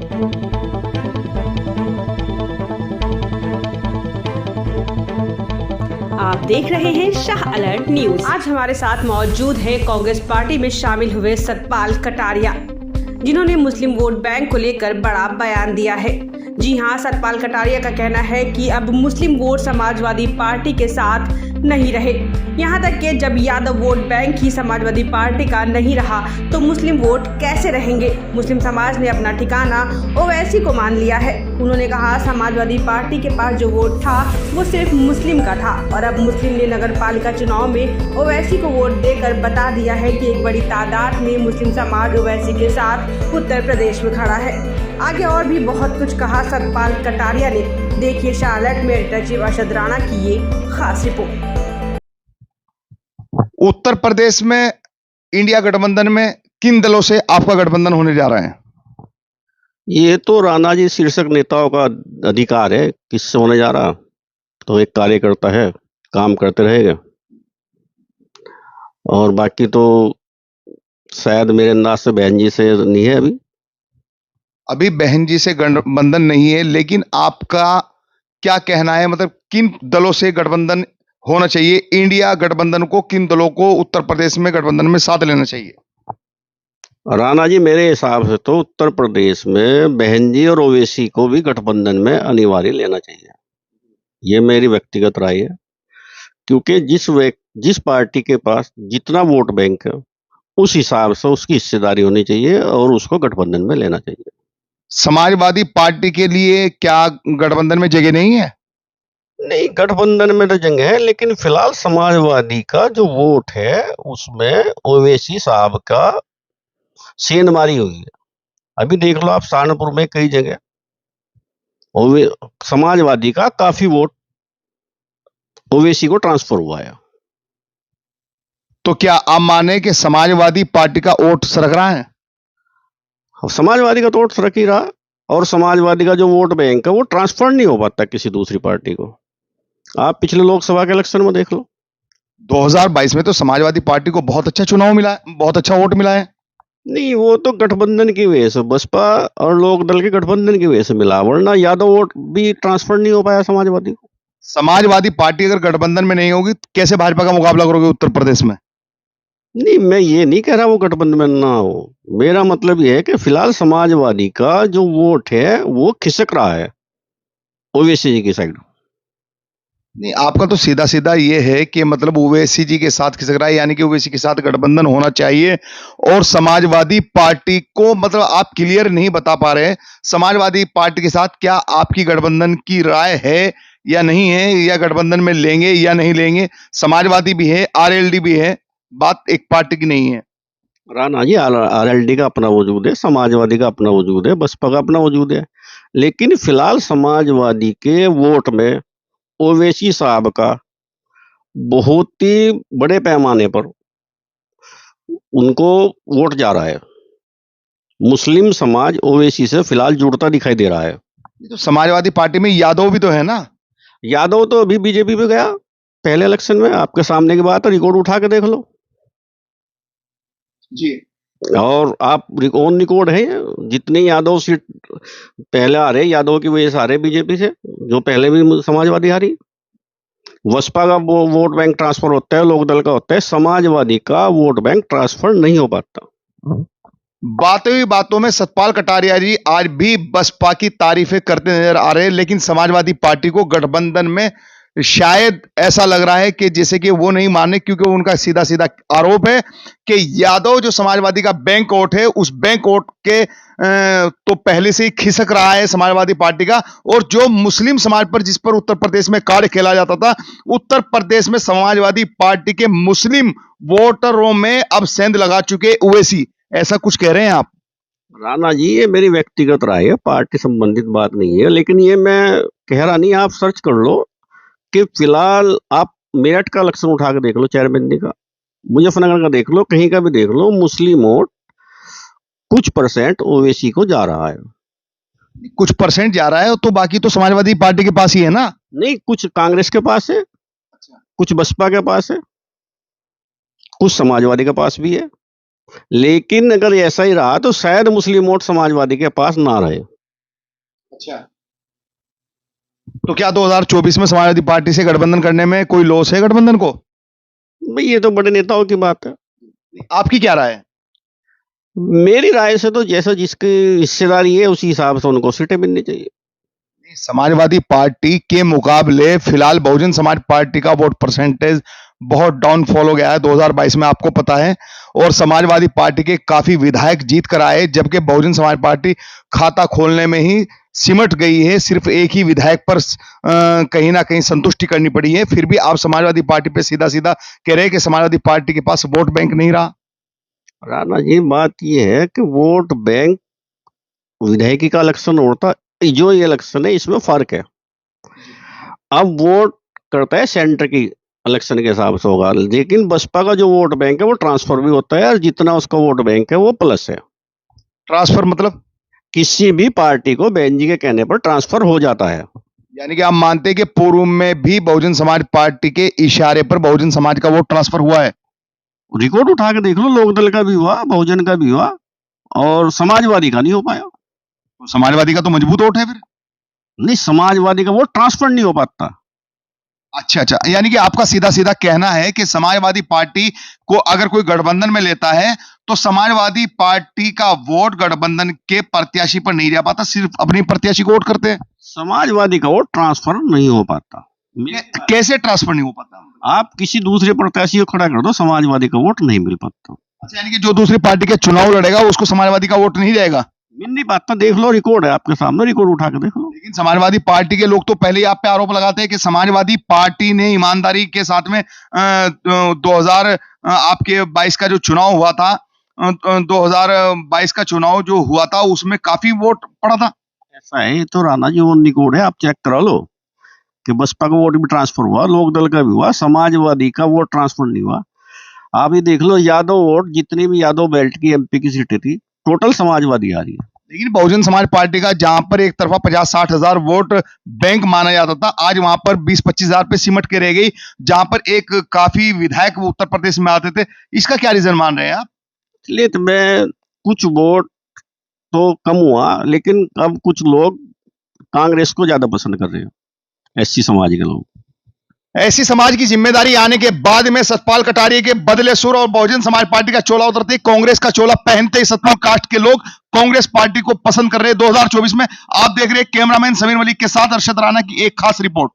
आप देख रहे हैं शाह अलर्ट न्यूज। आज हमारे साथ मौजूद है कांग्रेस पार्टी में शामिल हुए सतपाल कटारिया, जिन्होंने मुस्लिम वोट बैंक को लेकर बड़ा बयान दिया है। जी हां, सतपाल कटारिया का कहना है कि अब मुस्लिम वोट समाजवादी पार्टी के साथ नहीं रहे। यहां तक कि जब यादव वोट बैंक ही समाजवादी पार्टी का नहीं रहा तो मुस्लिम वोट कैसे रहेंगे। मुस्लिम समाज ने अपना ठिकाना ओवैसी को मान लिया है। उन्होंने कहा, समाजवादी पार्टी के पास जो वोट था वो सिर्फ मुस्लिम का था और अब मुस्लिम ने नगर पालिका चुनाव में ओवैसी को वोट देकर बता दिया है कि एक बड़ी तादाद में मुस्लिम समाज ओवैसी के साथ उत्तर प्रदेश में खड़ा है। आगे और भी बहुत कुछ कहा सतपाल कटारिया ने। देखिए शाह अलर्ट में एडिटर चीफ अरशद राणा की ये खास रिपोर्ट। उत्तर प्रदेश में इंडिया गठबंधन में किन दलों से आपका गठबंधन होने जा रहा है? ये तो राणा जी शीर्षक नेताओं का अधिकार है, किससे होने जा रहा तो एक कार्यकर्ता है, काम करते रहेगा। और बाकी तो शायद मेरे अंदाज से बहन जी से नहीं है। अभी बहन जी से गठबंधन नहीं है, लेकिन आपका क्या कहना है, मतलब किन दलों से गठबंधन होना चाहिए? इंडिया गठबंधन को किन दलों को उत्तर प्रदेश में गठबंधन में साथ लेना चाहिए? राणा जी मेरे हिसाब से तो उत्तर प्रदेश में बहन जी और ओवैसी को भी गठबंधन में अनिवार्य लेना चाहिए। ये मेरी व्यक्तिगत राय है, क्योंकि जिस पार्टी के पास जितना वोट बैंक है उस हिसाब से उसकी हिस्सेदारी होनी चाहिए और उसको गठबंधन में लेना चाहिए। समाजवादी पार्टी के लिए क्या गठबंधन में जगह नहीं है? नहीं, गठबंधन में तो जगह है, लेकिन फिलहाल समाजवादी का जो वोट है उसमें ओवैसी साहब का सेंधमारी हुई है। अभी देख लो आप, सहारनपुर में कई जगह समाजवादी का काफी वोट ओवैसी को ट्रांसफर हुआ है। तो क्या आप माने कि समाजवादी पार्टी का वोट सरक रहा है? समाजवादी का तो वोट सरक ही रहा, और समाजवादी का जो वोट बैंक है वो ट्रांसफर नहीं हो पाता किसी दूसरी पार्टी को। आप पिछले लोकसभा के इलेक्शन में देख लो, 2022 में तो समाजवादी पार्टी को बहुत अच्छा चुनाव मिला है, बहुत अच्छा वोट मिला है। नहीं, वो तो गठबंधन की वजह से, बसपा और लोकदल के गठबंधन की वजह से मिला, वरना यादव वोट भी ट्रांसफर नहीं हो पाया समाजवादी को। समाजवादी पार्टी अगर गठबंधन में नहीं होगी, कैसे भाजपा का मुकाबला करोगे उत्तर प्रदेश में? नहीं, मैं ये नहीं कह रहा वो गठबंधन में ना हो। मेरा मतलब ये है कि फिलहाल समाजवादी का जो वोट है वो खिसक रहा है ओवैसी जी की साइड। नहीं, आपका तो सीधा सीधा ये है कि मतलब ओवैसी जी के साथ खिसक रहा है, यानी कि ओवैसी के साथ गठबंधन होना चाहिए। और समाजवादी पार्टी को मतलब आप क्लियर नहीं बता पा रहे हैं, समाजवादी पार्टी के साथ क्या आपकी गठबंधन की राय है या नहीं है, या गठबंधन में लेंगे या नहीं लेंगे? समाजवादी भी है, आरएलडी भी है, बात एक पार्टी की नहीं है। राणा जी, आरएलडी का अपना वजूद है, समाजवादी का अपना वजूद है, बसपा का अपना वजूद है, लेकिन फिलहाल समाजवादी के वोट में ओवैसी साहब का बहुत ही बड़े पैमाने पर उनको वोट जा रहा है। मुस्लिम समाज ओवैसी से फिलहाल जुड़ता दिखाई दे रहा है। तो समाजवादी पार्टी में यादव भी तो है ना? यादव तो अभी बीजेपी में गया पहले इलेक्शन में, आपके सामने की बात है, रिकॉर्ड उठा के देख लो जी। और आप ऑन रिकॉर्ड है, जितने यादव सीट पहले आ रहे यादव की वजह से आ रहे बीजेपी से, जो पहले भी समाजवादी हारी। बसपा का वोट बैंक ट्रांसफर होता है, लोकदल का होता है, समाजवादी का वोट बैंक ट्रांसफर नहीं हो पाता। बातों ही बातों में सतपाल कटारिया जी आज भी बसपा की तारीफें करते नजर आ रहे हैं, लेकिन समाजवादी पार्टी को गठबंधन में शायद ऐसा लग रहा है कि जैसे कि वो नहीं माने, क्योंकि उनका सीधा सीधा आरोप है कि यादव जो समाजवादी का बैंक वोट है, उस बैंक वोट के तो पहले से ही खिसक रहा है समाजवादी पार्टी का। और जो मुस्लिम समाज पर, जिस पर उत्तर प्रदेश में कार्य खेला जाता था, उत्तर प्रदेश में समाजवादी पार्टी के मुस्लिम वोटरों में अब सेंध लगा चुके ओवैसी, ऐसा कुछ कह रहे हैं आप? राणा जी, ये मेरी व्यक्तिगत राय है, पार्टी संबंधित बात नहीं है, लेकिन ये मैं कह रहा नहीं, आप सर्च कर लो कि फिलहाल आप मेरठ का इलेक्शन उठा के देख लो, चेयरमैन का, मुजफ्फरनगर का देख लो, कहीं का भी देख लो, मुस्लिम वोट कुछ परसेंट ओवैसी को जा रहा है। कुछ परसेंट जा रहा है तो बाकी तो समाजवादी पार्टी के पास ही है ना? नहीं, कुछ कांग्रेस के पास है, कुछ बसपा के पास है, कुछ समाजवादी के पास भी है। लेकिन अगर ऐसा ही रहा तो शायद मुस्लिम वोट समाजवादी के पास ना रहे। अच्छा, तो क्या 2024 में समाजवादी पार्टी से गठबंधन करने में कोई लॉस है गठबंधन को? भाई ये तो बड़े नेताओं की बात है। आपकी क्या राय है? मेरी राय से तो जैसा जिसकी हिस्सेदारी है उसी हिसाब से उनको सीटें मिलनी चाहिए। समाजवादी पार्टी के मुकाबले फिलहाल बहुजन समाज पार्टी का वोट परसेंटेज बहुत डाउनफॉल हो गया है 2022 में, आपको पता है। और समाजवादी पार्टी के काफी विधायक जीत कर आए, जबकि बहुजन समाज पार्टी खाता खोलने में ही सिमट गई है। सिर्फ एक ही विधायक पर कहीं ना कहीं संतुष्टि करनी पड़ी है। फिर भी आप समाजवादी पार्टी पे सीधा सीधा कह रहे हैं कि समाजवादी पार्टी के पास वोट बैंक नहीं रहा। राणा जी, बात ये है कि वोट बैंक विधायकी का इलेक्शन होता है, जो ये इलेक्शन है इसमें फर्क है। अब वोट करता है सेंटर की इलेक्शन के हिसाब से होगा, लेकिन बसपा का जो वोट बैंक है वो ट्रांसफर भी होता है, और जितना उसका वोट बैंक है वो प्लस है। ट्रांसफर मतलब? किसी भी पार्टी को बहन जी के कहने पर ट्रांसफर हो जाता है। यानी कि आप मानते हैं कि पूर्व में भी बहुजन समाज पार्टी के इशारे पर बहुजन समाज का वोट ट्रांसफर हुआ है? रिकॉर्ड उठा के देख लो, लोकदल का भी हुआ, बहुजन का भी हुआ, और समाजवादी का नहीं हो पाया। तो समाजवादी का तो मजबूत वोट है फिर। नहीं, समाजवादी का वोट ट्रांसफर नहीं हो पाता। अच्छा अच्छा, यानी कि आपका सीधा सीधा कहना है कि समाजवादी पार्टी को अगर कोई गठबंधन में लेता है तो समाजवादी पार्टी का वोट गठबंधन के प्रत्याशी पर नहीं रह पाता, सिर्फ अपनी प्रत्याशी को वोट करते हैं। समाजवादी का वोट ट्रांसफर नहीं हो पाता। कैसे ट्रांसफर नहीं हो पाता? आप किसी दूसरे प्रत्याशी को खड़ा कर दो, समाजवादी का वोट नहीं मिल पाता। अच्छा, यानी कि जो दूसरी पार्टी के चुनाव लड़ेगा उसको समाजवादी का वोट नहीं जाएगा? मिल नहीं पाता, देख लो, रिकॉर्ड है आपके सामने, रिकॉर्ड उठा के देख लो। लेकिन समाजवादी पार्टी के लोग तो पहले ही आप पे आरोप लगाते हैं कि समाजवादी पार्टी ने ईमानदारी के साथ में 2000 आपके 22 का जो चुनाव हुआ था, 2022 का चुनाव जो हुआ था उसमें काफी वोट पड़ा था। ऐसा है तो राणा जी, वो रिकॉर्ड है, आप चेक करा लो कि बसपा का वोट भी ट्रांसफर हुआ, लोकदल का भी हुआ, समाजवादी का वोट ट्रांसफर नहीं हुआ। आप ये देख लो, यादव वोट, जितनी भी यादव बेल्ट की एमपी की सीटें थी, टोटल समाजवादी आ रही है। लेकिन बहुजन समाज पार्टी का जहां पर एक तरफा 50-60 हजार वोट बैंक माना जाता था, आज वहां पर 20-25 हजार पे सिमट के रह गई, जहां पर एक काफी विधायक उत्तर प्रदेश में आते थे। इसका क्या रीजन मान रहे हैं आप? इसलिए तो मैं, कुछ वोट तो कम हुआ, लेकिन अब कुछ लोग कांग्रेस को ज्यादा पसंद कर रहे हैं, एससी समाज के लोग। ऐसी समाज की जिम्मेदारी आने के बाद में सतपाल कटारिया के बदले सुर और बहुजन समाज पार्टी का चोला उतरते, कांग्रेस का चोला पहनते ही सतपाल कास्ट के लोग कांग्रेस पार्टी को पसंद कर रहे हैं 2024 में। आप देख रहे हैं कैमरामैन समीर मलिक के साथ अर्शद राणा की एक खास रिपोर्ट।